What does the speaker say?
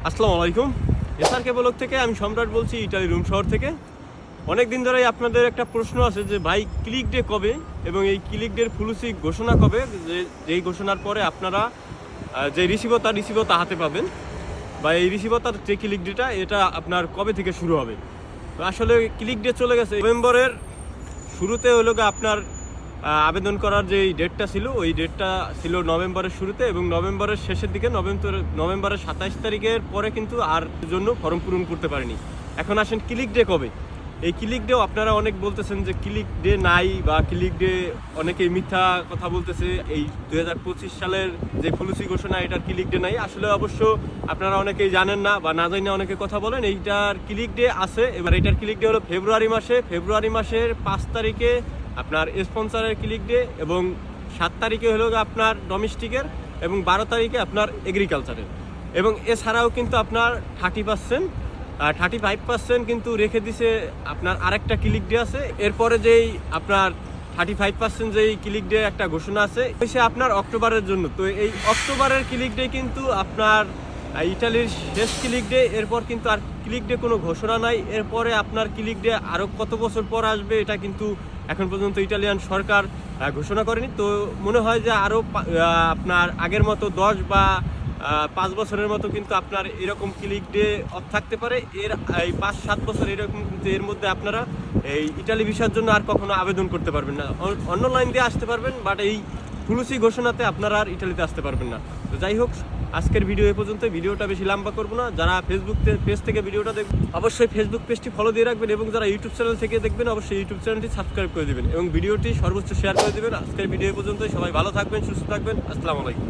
আসসালামু আলাইকুম। SRK blog থেকে আমি সম্রাট বলছি, ইটালি রোম শহর থেকে। অনেক দিন ধরেই আপনাদের একটা প্রশ্ন আছে যে ভাই ক্লিক ডে কবে এবং এই ক্লিক ডের ফুলুসি ঘোষণা কবে, যেই ঘোষণার পরে আপনারা যে রিসিভও তা হাতে পাবেন, বা এই রিসিভতার যে ক্লিক ডেটা এটা আপনার কবে থেকে শুরু হবে। তো আসলে ক্লিক ডে চলে গেছে নভেম্বরের শুরুতে, হলো আপনার আবেদন করার যে ডেটটা ছিল ওই ডেটটা ছিল নভেম্বরের শুরুতে, এবং নভেম্বরের শেষের দিকে নভেম্বরের 27 তারিখের পরে কিন্তু আর জন্য ফর্ম পূরণ করতে পারেনি। এখন আসেন ক্লিক ডে কবে। এই ক্লিক ডেও আপনারা অনেক বলতেছেন যে ক্লিক ডে নাই, বা ক্লিক ডে অনেকেই মিথ্যা কথা বলতেছে। এই 2025 সালের যে পলিসি ঘোষণা এটার ক্লিক ডে নাই। আসলে অবশ্য আপনারা অনেকেই জানেন না, বা না জানি অনেকে কথা বলেন। এইটার ক্লিক ডে আছে। এবার এটার ক্লিক ডে হলো ফেব্রুয়ারি মাসের 5 তারিখে আপনার স্পন্সরের ক্লিক ডে, এবং 7 তারিখে হলো আপনার ডোমেস্টিকের, এবং 12 তারিখে আপনার এগ্রিকালচারের। এবং এছাড়াও কিন্তু আপনার 35% কিন্তু রেখে দিছে আপনার আরেকটা ক্লিক ডে আছে। এরপরে যেই আপনার 35% যেই ক্লিক ডে একটা ঘোষণা আছে সে আপনার অক্টোবরের জন্য। তো এই অক্টোবরের ক্লিক ডে কিন্তু আপনার ইটালির শেষ ক্লিক ডে। এরপর কিন্তু আর ক্লিক ডে কোনো ঘোষণা নাই। এরপরে আপনার ক্লিক ডে আরও কত বছর পর আসবে এটা কিন্তু এখন পর্যন্ত ইটালিয়ান সরকার ঘোষণা করেনি। তো মনে হয় যে আরও আপনার আগের মতো 10 বা 5 বছরের মতো কিন্তু আপনার এরকম ক্লিক ডে অফ থাকতে পারে। এই 5-7 বছর এরকম, কিন্তু এর মধ্যে আপনারা এই ইটালি ভিসার জন্য আর কখনো আবেদন করতে পারবেন না। অন্য লাইন দিয়ে আসতে পারবেন, বাট এই পুলিশি ঘোষণাতে আপনারা আর ইটালিতে আসতে পারবেন না। তো যাই হোক, আজকের ভিডিও এ পর্যন্ত। ভিডিওটা বেশি লম্বা করবো না। যারা ফেসবুক পেজ থেকে ভিডিওটা দেখবেন অবশ্যই ফেসবুক পেজটি ফলো দিয়ে রাখবেন, এবং যারা ইউটিউব চ্যানেল থেকে দেখবেন অবশ্যই ইউটিউব চ্যানেলটি সাবস্ক্রাইব করে দেবেন, এবং ভিডিওটি সর্বোচ্চ শেয়ার করে দেবেন। আজকের ভিডিও এ পর্যন্ত। সবাই ভালো থাকবেন, সুস্থ থাকবেন। আসসালামু আলাইকুম।